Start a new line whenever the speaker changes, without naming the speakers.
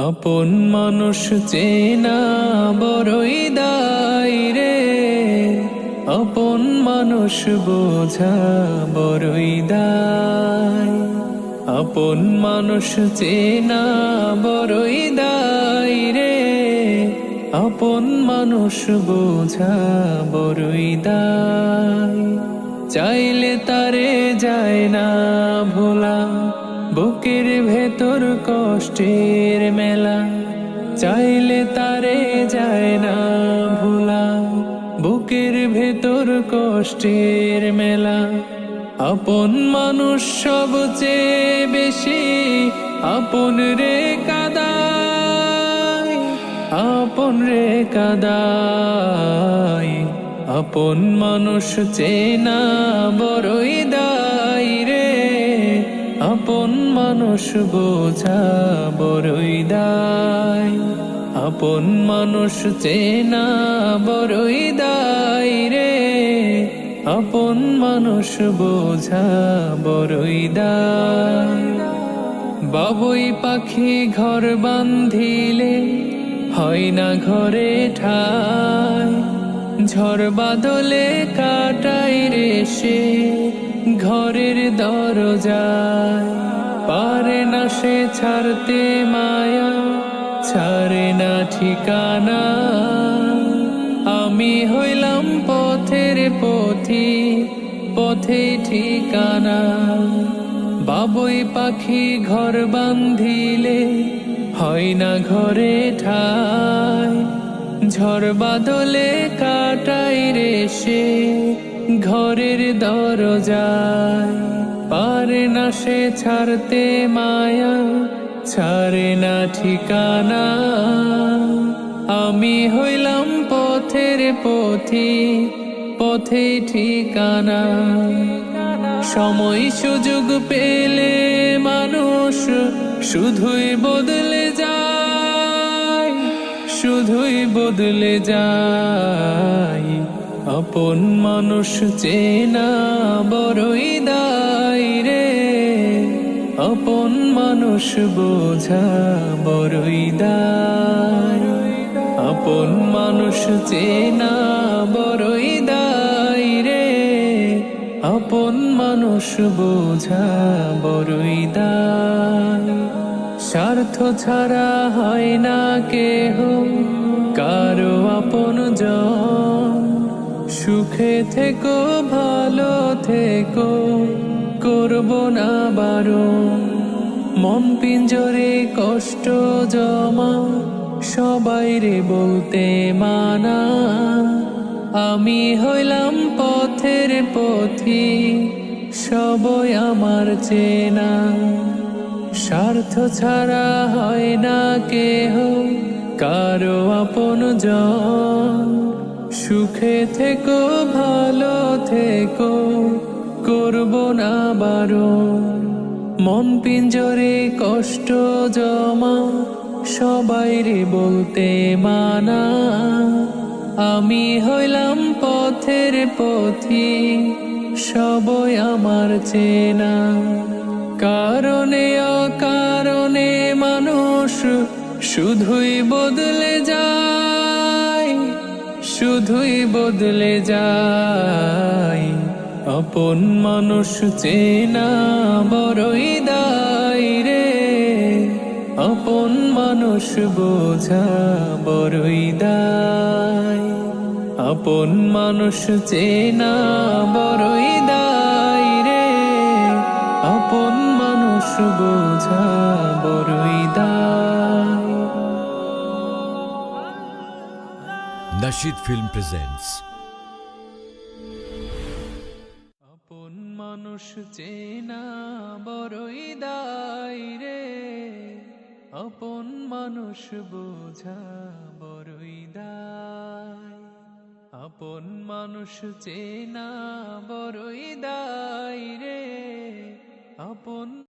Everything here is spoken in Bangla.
আপন মানুষ চেনা বড়ই দায় রে, আপন মানুষ বোঝা বড়ই দায়। আপন মানুষ চেনা বড়ই দায় রে, আপন মানুষ বোঝা বড়ই দায়। চাইলে তারে যায় না ভোলা, বুকের ভেতর কষ্টের মেলা। চাইলে তারে যায় না ভোলা, বুকের ভেতর কষ্টের মেলা। আপন মানুষ সবচেয়ে বেশি আপন রে কাদায়, আপন রে কাদায়। আপন মানুষ চেনা বড়ই দায় রে, আপন মানুষ বোঝা বড়ই দায়। আপন মানুষ চেনা বড়ই দায় রে, আপন মানুষ বোঝা বড়ই দায়। বাবুই পাখি ঘর বান্ধিলে হয় না ঘরে ঠাই, ঝড় বাদলে কাটাই রে সে ঘরের দরজায়। পারে না সে ছাড়তে মায়া, ছাড়ে না ঠিকানা। আমি হইলাম পথের পথি, পথে ঠিকানা। বাবুই পাখি ঘর বান্ধিলে হয় না ঘরে ঠাই, ঝড় বাদলে কাটাই রে সে ঘরের দরজায়। পারে না সে ছাড়তে মায়া, ছাড়ে না ঠিকানা। আমি হইলাম পথের পথি, পথে ঠিকানা। সময় সুযোগ পেলে মানুষ শুধুই বদলে যায়, শুধুই বদলে যায়। আপন মানুষ চেনা বড়ই দায় রে, আপন মানুষ বোঝা বড়ই দায়। আপন মানুষ চেনা বড়ই দায় রে, আপন মানুষ বোঝা বড়ই দায়। স্বার্থ ছাড়া হয় না কেহ কারো আপনজন, সুখে থেকো ভালো থেকো করব না বারণ। মন পিঞ্জরে কষ্ট জমা সবাই রে বলতে মানা। আমি হইলাম পথের পথি, সবই আমার চেনা। স্বার্থ ছাড়া হয় না কেহ কারো আপনজন, সুখে থেকো ভালো থেকো করব না বারণ। মন পিঞ্জরে কষ্ট জমা সবাই রে বলতে মানা। আমি হইলাম পথের পথি, সবই আমার চেনা। কারণে অকারণে মানুষ শুধুই বদলে যায়, শুধুই বদলে যায়। আপন মানুষ চেনা বড়ই দায় রে, আপন মানুষ বোঝা বড়ই দায়। আপন মানুষ চেনা বড়ই দায় রে, আপন মানুষ বোঝা বড়ই দায়।
Nasheed Film presents
আপন মানুষ চেনা বড়ই দায় রে, আপন মানুষ বোঝা বড়ই দায়। আপন মানুষ চেনা বড়ই দায় রে, আপন